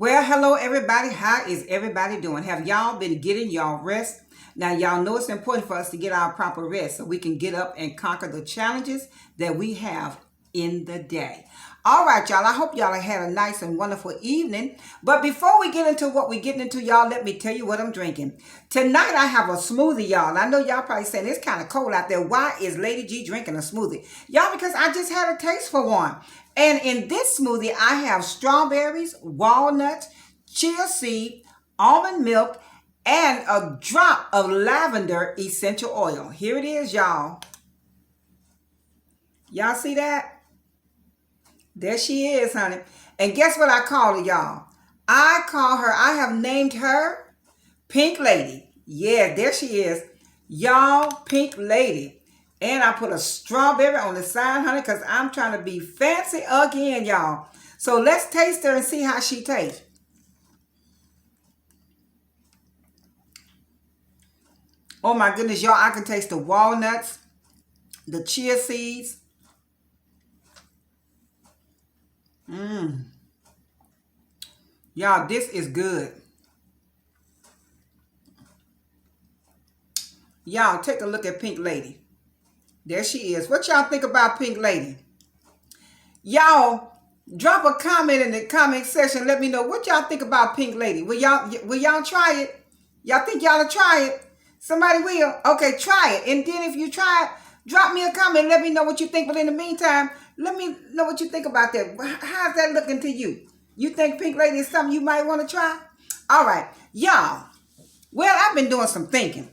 Well, hello everybody. How is everybody doing? Have y'all been getting y'all rest? Now, y'all know it's important for us to get our proper rest so we can get up and conquer the challenges that we have in the day. All right, y'all. I hope y'all had a nice and wonderful evening. But before we get into what we're getting into, y'all, let me tell you what I'm drinking. Tonight, I have a smoothie, y'all. I know y'all probably saying it's kind of cold out there. Why is Lady G drinking a smoothie? Y'all, because I just had a taste for one. And in this smoothie, I have strawberries, walnuts, chia seed, almond milk, and a drop of lavender essential oil. Here it is, y'all. Y'all see that? There she is, honey. And guess what I call her, y'all? I have named her Pink Lady. Yeah, there she is. Y'all, Pink Lady. And I put a strawberry on the side, honey, because I'm trying to be fancy again, y'all. So let's taste her and see how she tastes. Oh my goodness, y'all, I can taste the walnuts, the chia seeds. Y'all, this is good. Y'all, take a look at Pink Lady. There she is. What y'all think about Pink Lady? Y'all, drop a comment in the comment section. Let me know what y'all think about Pink Lady. Will y'all try it? Y'all think y'all will try it? Somebody will? Okay, try it. And then if you try it, drop me a comment. Let me know what you think. But in the meantime, let me know what you think about that. How's that looking to you? You think Pink Lady is something you might want to try? All right. Y'all, well, I've been doing some thinking.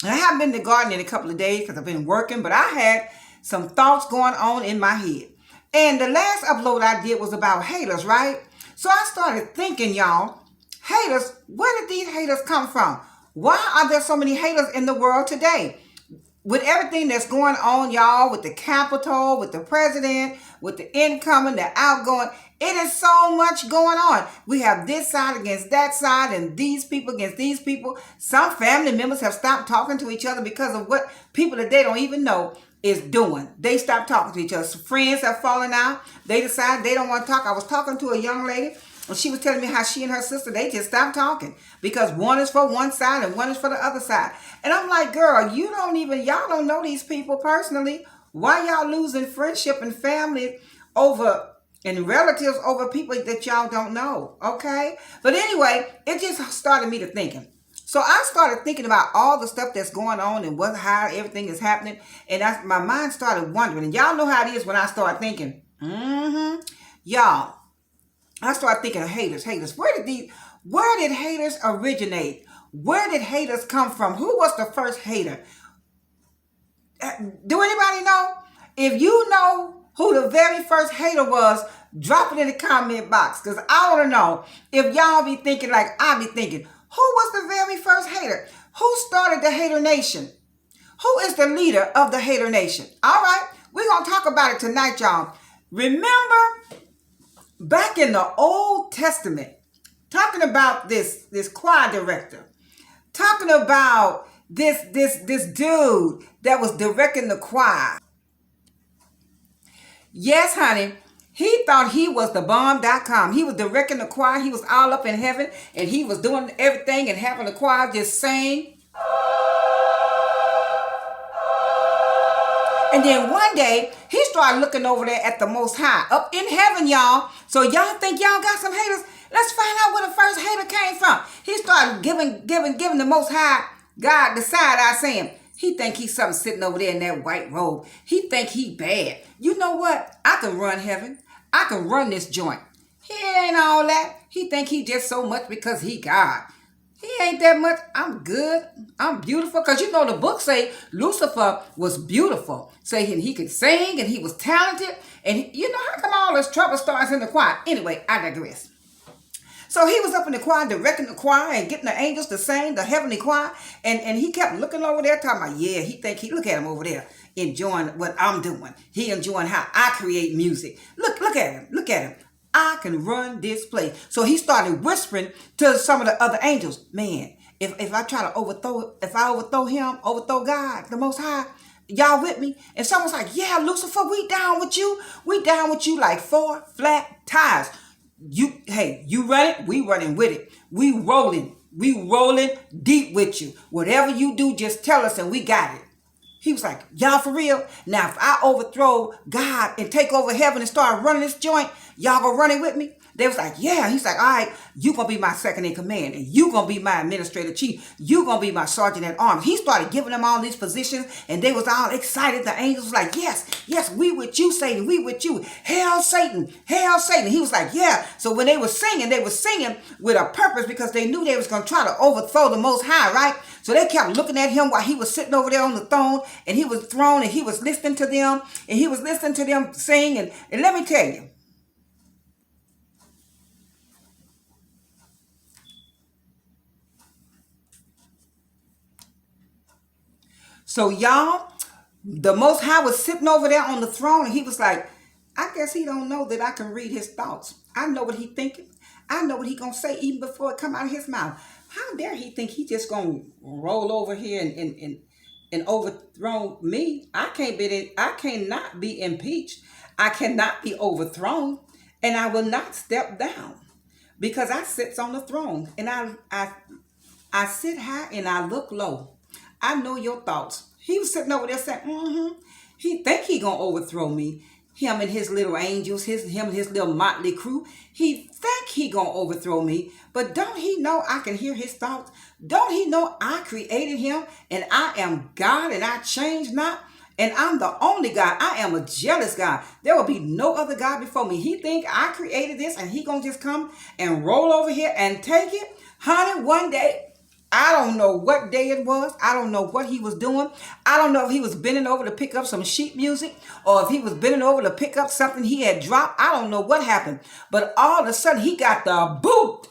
I haven't been to the garden in a couple of days because I've been working, but I had some thoughts going on in my head. And the last upload I did was about haters, right? So I started thinking, y'all, haters, where did these haters come from? Why are there so many haters in the world today? With everything that's going on, y'all, with the Capitol, with the president, with the incoming, the outgoing, it is so much going on. We have this side against that side and these people against these people. Some family members have stopped talking to each other because of what people that they don't even know is doing. They stopped talking to each other. So friends have fallen out. They decide they don't want to talk. I was talking to a young lady and she was telling me how she and her sister, they just stopped talking because one is for one side and one is for the other side. And I'm like, girl, y'all don't know these people personally. Why y'all losing friendship and family over and relatives over people that y'all don't know? Okay. But anyway, it just started me to thinking. So I started thinking about all the stuff that's going on and how everything is happening. And my mind started wondering. And y'all know how it is when I start thinking. Y'all, I started thinking of haters. Where did haters originate? Where did haters come from? Who was the first hater? Do anybody know? If you know who the very first hater was, drop it in the comment box. Because I want to know if y'all be thinking like I be thinking. Who was the very first hater? Who started the Hater Nation? Who is the leader of the Hater Nation? All right, we're going to talk about it tonight, y'all. Remember, back in the Old Testament, talking about this choir director, talking about this dude that was directing the choir. Yes, honey. He thought he was the bomb.com. He was directing the choir. He was all up in heaven and he was doing everything and having the choir just sing. And then one day, he started looking over there at the Most High, up in heaven, y'all. So y'all think y'all got some haters? Let's find out where the first hater came from. He started giving the Most High God the side eye saying, he think he's something sitting over there in that white robe. He think he bad. You know what? I can run heaven. I can run this joint. He ain't all that. He think he just so much because he God. He ain't that much. I'm good. I'm beautiful. Because you know the book say Lucifer was beautiful. Saying he could sing and he was talented. And you know how come all this trouble starts in the choir? Anyway, I digress. So he was up in the choir, directing the choir and getting the angels to sing, the heavenly choir. And he kept looking over there talking about, yeah, look at him over there enjoying what I'm doing. He enjoying how I create music. Look at him. I can run this place. So he started whispering to some of the other angels, man, if I try to overthrow him, overthrow God, the Most High, y'all with me? And someone's like, yeah, Lucifer, we down with you. We down with you like 4 flat tires. You run it, we running with it. We rolling deep with you. Whatever you do, just tell us and we got it. He was like, y'all for real? Now, if I overthrow God and take over heaven and start running this joint, y'all gonna run it with me? They was like, yeah. He's like, all right, you gonna be my second in command, and you gonna be my administrative chief. You gonna be my sergeant at arms. He started giving them all these positions, and they was all excited. The angels was like, yes, we with you, Satan. We with you. Hail Satan. Hail Satan. He was like, yeah. So when they were singing with a purpose because they knew they was gonna try to overthrow the Most High, right? So they kept looking at him while he was sitting over there on the throne, and he was thrown, and he was listening to them, and he was listening to them sing. And let me tell you, so y'all, the Most High was sitting over there on the throne, and he was like, I guess he don't know that I can read his thoughts. I know what he thinking. I know what he gonna say even before it come out of his mouth. How dare he think he just gonna roll over here and overthrow me? I cannot be impeached. I cannot be overthrown, and I will not step down because I sits on the throne, and I sit high and I look low. I know your thoughts. He was sitting over there saying, He think he gonna overthrow me. Him and his little angels, him and his little motley crew. He think he gonna overthrow me. But don't he know I can hear his thoughts? Don't he know I created him and I am God and I change not? And I'm the only God. I am a jealous God. There will be no other God before me. He think I created this and he gonna just come and roll over here and take it? Honey, one day, I don't know what day it was. I don't know what he was doing. I don't know if he was bending over to pick up some sheet music or if he was bending over to pick up something he had dropped. I don't know what happened. But all of a sudden, he got the boot.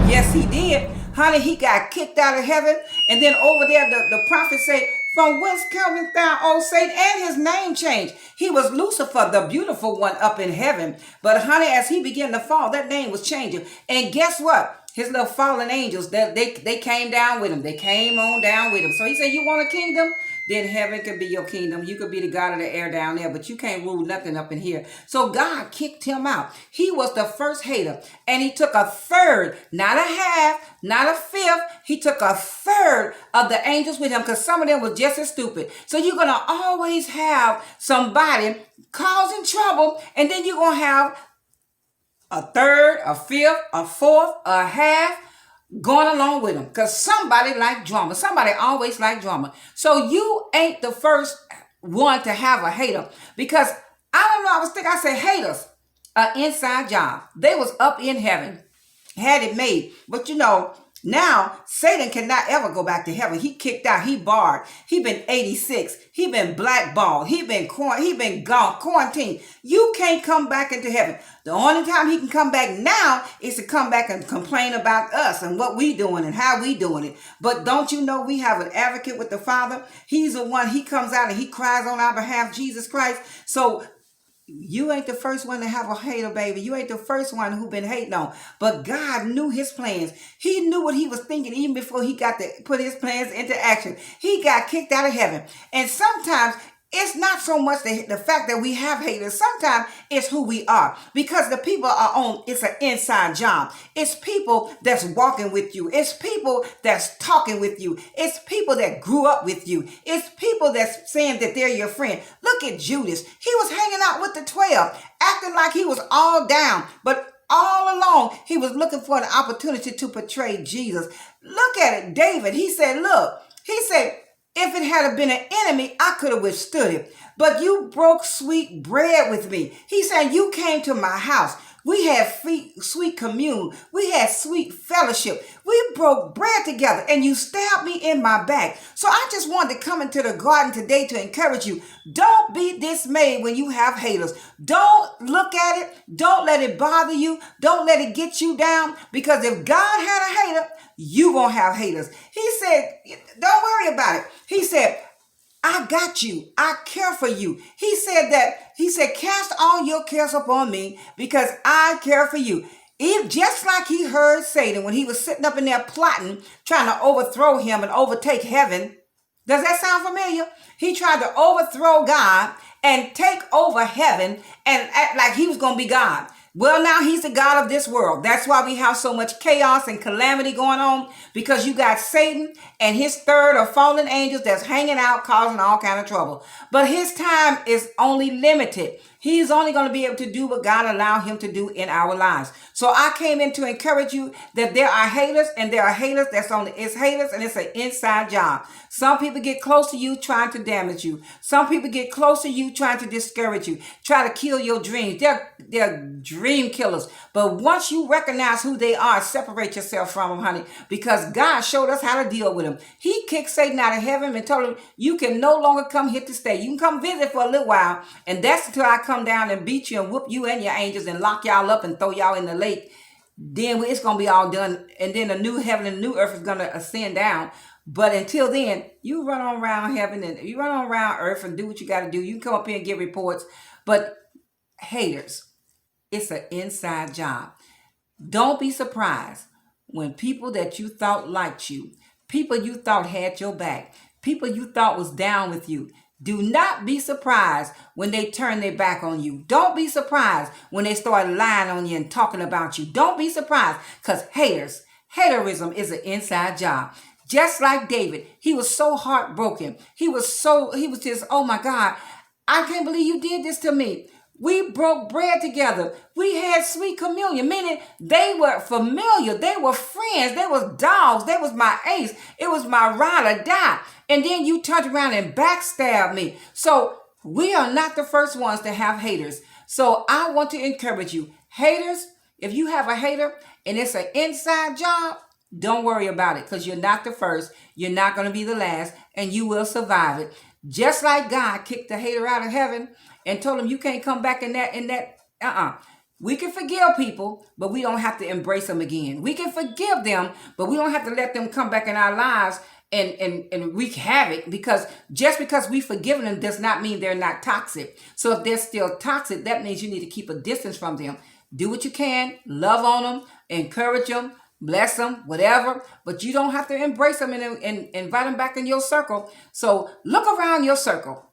Yes, he did. Honey, he got kicked out of heaven. And then over there, the prophet said, from whence cometh thou, O Satan? And his name changed. He was Lucifer, the beautiful one up in heaven. But honey, as he began to fall, that name was changing. And guess what? His little fallen angels, they came down with him. They came on down with him. So he said, you want a kingdom? Then heaven could be your kingdom. You could be the God of the air down there, but you can't rule nothing up in here. So God kicked him out. He was the first hater. And he took a third, not a half, not a fifth. He took a third of the angels with him because some of them were just as stupid. So you're going to always have somebody causing trouble, and then you're going to have a third, a fifth, a fourth, a half going along with them because somebody like drama. Somebody always like drama. So you ain't the first one to have a hater because I don't know. I said haters, an inside job. They was up in heaven, had it made. But now Satan cannot ever go back to heaven. He kicked out. He barred. He been 86. He been blackballed. He been gone, quarantined. You can't come back into heaven. The only time he can come back now is to come back and complain about us and what we doing and how we doing it. But don't you know we have an advocate with the Father? He's the one. He comes out and he cries on our behalf, Jesus Christ. So you ain't the first one to have a hater, baby. You ain't the first one who been hating on. But God knew his plans. He knew what he was thinking even before he got to put his plans into action. He got kicked out of heaven. And sometimes it's not so much the fact that we have haters. Sometimes it's who we are. Because the people are on, it's an inside job. It's people that's walking with you. It's people that's talking with you. It's people that grew up with you. It's people that's saying that they're your friend. Look at Judas. He was hanging out with the 12, acting like he was all down. But all along, he was looking for an opportunity to portray Jesus. Look at it, David. He said, if it had been an enemy, I could have withstood it. But you broke sweet bread with me. He said, you came to my house. We had sweet commune. We had sweet fellowship. We broke bread together and you stabbed me in my back. So I just wanted to come into the garden today to encourage you. Don't be dismayed when you have haters. Don't look at it. Don't let it bother you. Don't let it get you down. Because if God had a hater, you gonna have haters. He said, don't worry about it. He said, I got you. I care for you. He said, cast all your cares upon me because I care for you. Just like he heard Satan when he was sitting up in there plotting, trying to overthrow him and overtake heaven. Does that sound familiar? He tried to overthrow God and take over heaven and act like he was going to be God. Well, now he's the God of this world. That's why we have so much chaos and calamity going on, because you got Satan and his third or fallen angels that's hanging out causing all kind of trouble. But his time is only limited. He's only going to be able to do what God allowed him to do in our lives. So I came in to encourage you that there are haters, and there are haters it's haters, and it's an inside job. Some people get close to you trying to damage you. Some people get close to you trying to discourage you, try to kill your dreams. They're dream killers. But once you recognize who they are, separate yourself from them, honey, because God showed us how to deal with them. He kicked Satan out of heaven and told him, you can no longer come here to stay. You can come visit for a little while, and that's until I come down and beat you and whoop you and your angels and lock y'all up and throw y'all in the lake. Then it's going to be all done, and then a new heaven and a new earth is going to ascend down. But until then, you run on around heaven and you run on around earth and do what you got to do. You can come up here and get reports. But haters, it's an inside job. Don't be surprised when people that you thought liked you, people you thought had your back, people you thought was down with you, do not be surprised when they turn their back on you. Don't be surprised when they start lying on you and talking about you. Don't be surprised, because haterism is an inside job. Just like David, he was so heartbroken. He was just, oh my God, I can't believe you did this to me. We broke bread together. We had sweet communion, meaning they were familiar. They were friends. They was dogs. They was my ace. It was my ride or die. And then you turned around and backstabbed me. So we are not the first ones to have haters. So I want to encourage you. Haters, if you have a hater and it's an inside job, don't worry about it, because you're not the first. You're not going to be the last, and you will survive it. Just like God kicked the hater out of heaven and told him you can't come back in that. We can forgive people, but we don't have to embrace them again. We can forgive them, but we don't have to let them come back in our lives and wreak havoc, because just because we've forgiven them does not mean they're not toxic. So if they're still toxic, that means you need to keep a distance from them. Do what you can, love on them, encourage them, bless them, whatever, but you don't have to embrace them and invite them back in your circle. So look around your circle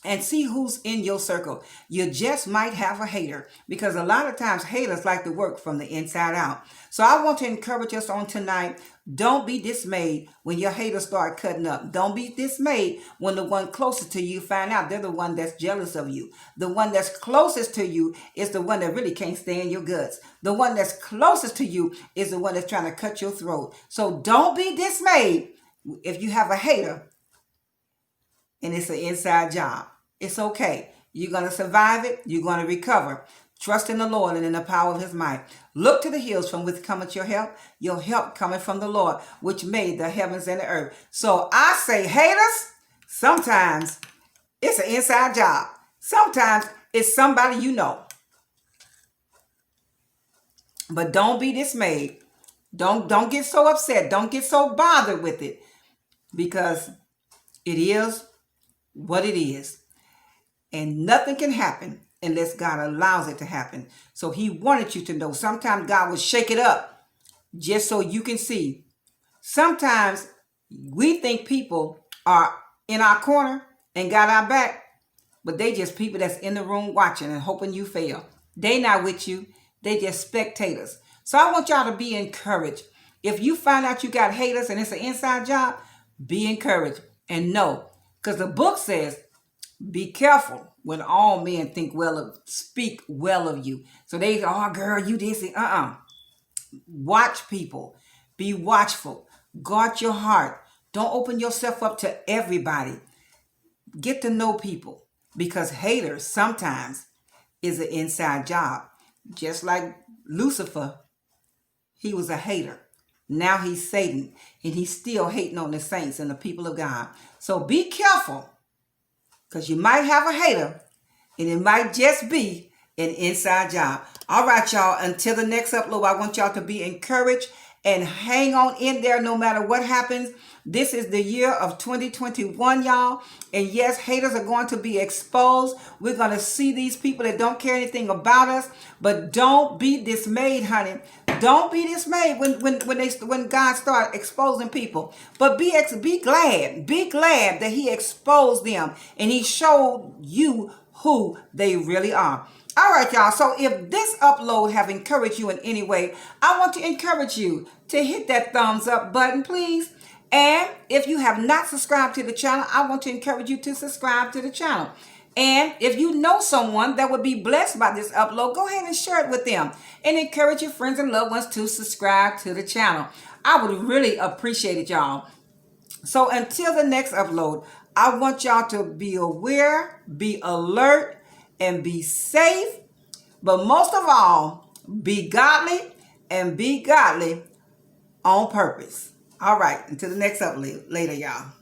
and see who's in your circle. You just might have a hater, because a lot of times haters like to work from the inside out. So I want to encourage us on tonight. Don't be dismayed when your haters start cutting up. Don't be dismayed when the one closest to you find out they're the one that's jealous of you. The one that's closest to you is the one that really can't stand your guts. The one that's closest to you is the one that's trying to cut your throat. So don't be dismayed if you have a hater and it's an inside job. It's okay. You're going to survive it. You're going to recover. Trust in the Lord and in the power of his might. Look to the hills from which cometh your help. Your help coming from the Lord, which made the heavens and the earth. So I say, haters, sometimes it's an inside job. Sometimes it's somebody you know. But don't be dismayed. Don't get so upset. Don't get so bothered with it, because it is what it is. And nothing can happen unless God allows it to happen. So he wanted you to know. Sometimes God will shake it up just so you can see. Sometimes we think people are in our corner and got our back, but they just people that's in the room watching and hoping you fail. They not with you. They just spectators. So I want y'all to be encouraged. If you find out you got haters and it's an inside job, be encouraged and know. Because the book says, be careful when all men speak well of you. So they go, oh girl, you this. Watch people. Be watchful. Guard your heart. Don't open yourself up to everybody. Get to know people, because haters sometimes is an inside job. Just like Lucifer, he was a hater. Now he's Satan, and he's still hating on the saints and the people of God. So be careful, because you might have a hater, and it might just be an inside job. All right, y'all. Until the next upload, I want y'all to be encouraged and hang on in there no matter what happens. This is the year of 2021, y'all. And yes, haters are going to be exposed. We're going to see these people that don't care anything about us. But don't be dismayed, honey. Don't be dismayed when God starts exposing people. But be glad. Be glad that he exposed them and he showed you who they really are. All right, y'all. So if this upload have encouraged you in any way, I want to encourage you to hit that thumbs up button, please. And if you have not subscribed to the channel, I want to encourage you to subscribe to the channel. And if you know someone that would be blessed by this upload, go ahead and share it with them. And encourage your friends and loved ones to subscribe to the channel. I would really appreciate it, y'all. So until the next upload, I want y'all to be aware, be alert, and be safe. But most of all, be godly and be godly on purpose. All right, until the next upload. Later, y'all.